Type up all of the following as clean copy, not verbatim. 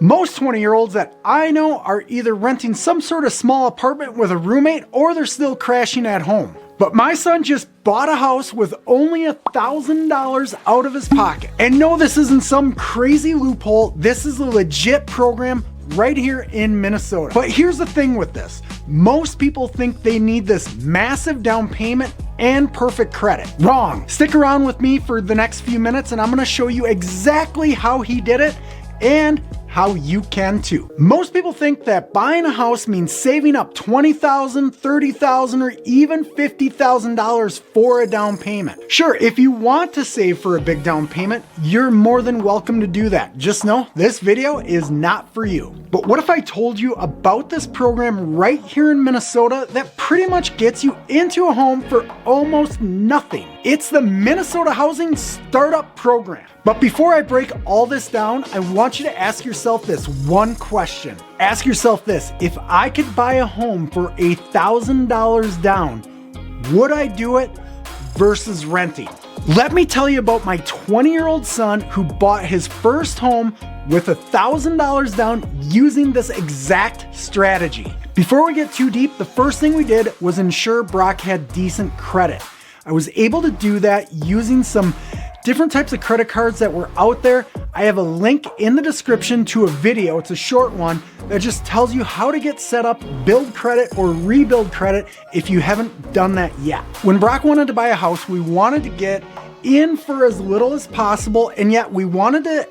Most 20-year-olds that I know are either renting some sort of small apartment with a roommate or they're still crashing at home. But my son just bought a house with only $1,000 out of his pocket. And no, this isn't some crazy loophole. This is a legit program right here in Minnesota. But here's the thing with this. Most people think they need this massive down payment and perfect credit. Wrong. Stick around with me for the next few minutes and I'm gonna show you exactly how he did it and how you can too. Most people think that buying a house means saving up $20,000, $30,000, or even $50,000 for a down payment. Sure, if you want to save for a big down payment, you're more than welcome to do that. Just know this video is not for you. But what if I told you about this program right here in Minnesota that pretty much gets you into a home for almost nothing? It's the Minnesota Housing Startup Program. But before I break all this down, I want you to ask yourself this one question. Ask yourself this: if I could buy a home for $1,000 down, would I do it versus renting? Let me tell you about my 20-year-old son who bought his first home with $1,000 down using this exact strategy. Before we get too deep, the first thing we did was ensure Brock had decent credit. I was able to do that using some different types of credit cards that were out there. I have a link in the description to a video, it's a short one, that just tells you how to get set up, build credit, or rebuild credit if you haven't done that yet. When Brock wanted to buy a house, we wanted to get in for as little as possible, and yet we wanted to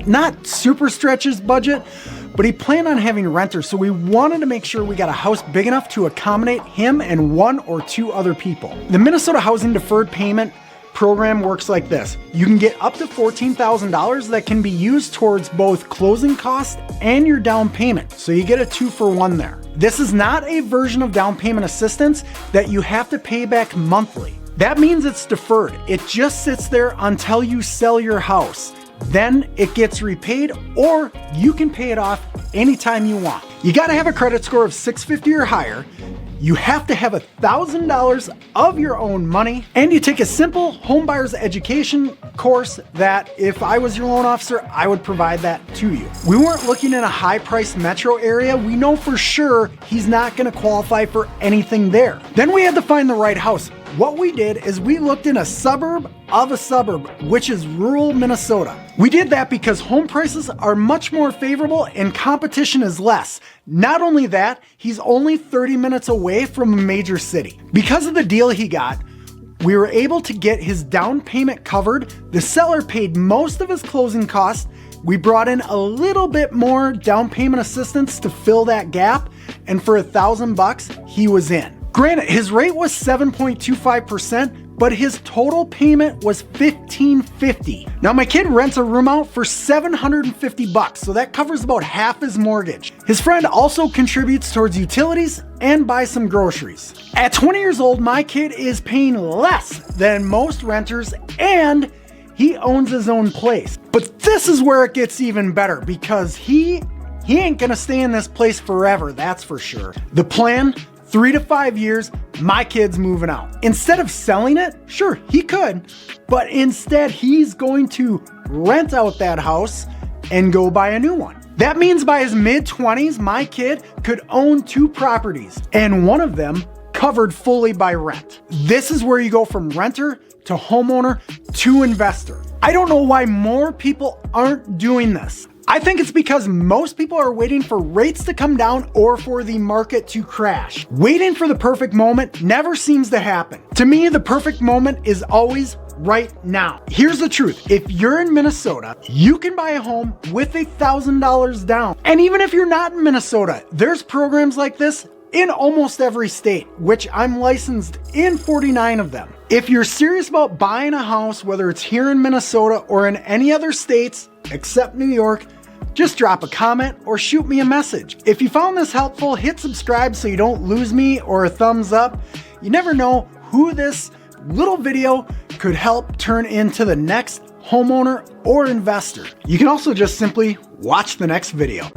not super stretch his budget, but he planned on having renters, so we wanted to make sure we got a house big enough to accommodate him and one or two other people. The Minnesota Housing Deferred Payment program works like this. You can get up to $14,000 that can be used towards both closing costs and your down payment. So you get a 2-for-1 there. This is not a version of down payment assistance that you have to pay back monthly. That means it's deferred. It just sits there until you sell your house. Then it gets repaid, or you can pay it off anytime you want. You gotta have a credit score of 650 or higher. You have to have $1,000 of your own money, and you take a simple home buyer's education course that if I was your loan officer, I would provide that to you. We weren't looking in a high-priced metro area. We know for sure he's not gonna qualify for anything there. Then we had to find the right house. What we did is we looked in a suburb of a suburb, which is rural Minnesota. We did that because home prices are much more favorable and competition is less. Not only that, he's only 30 minutes away from a major city. Because of the deal he got, we were able to get his down payment covered. The seller paid most of his closing costs. We brought in a little bit more down payment assistance to fill that gap, and for $1,000, he was in. Granted, his rate was 7.25%, but his total payment was $1,550. Now my kid rents a room out for $750, so that covers about half his mortgage. His friend also contributes towards utilities and buys some groceries. At 20 years old, my kid is paying less than most renters, and he owns his own place. But this is where it gets even better, because he ain't gonna stay in this place forever, that's for sure. The plan: 3 to 5 years, my kid's moving out. Instead of selling it, sure, he could, but instead he's going to rent out that house and go buy a new one. That means by his mid-20s, my kid could own 2 properties, and one of them covered fully by rent. This is where you go from renter to homeowner to investor. I don't know why more people aren't doing this. I think it's because most people are waiting for rates to come down or for the market to crash. Waiting for the perfect moment never seems to happen. To me, the perfect moment is always right now. Here's the truth. If you're in Minnesota, you can buy a home with $1,000 down. And even if you're not in Minnesota, there's programs like this in almost every state, which I'm licensed in 49 of them. If you're serious about buying a house, whether it's here in Minnesota or in any other states except New York, just drop a comment or shoot me a message. If you found this helpful, hit subscribe so you don't lose me, or a thumbs up. You never know who this little video could help turn into the next homeowner or investor. You can also just simply watch the next video.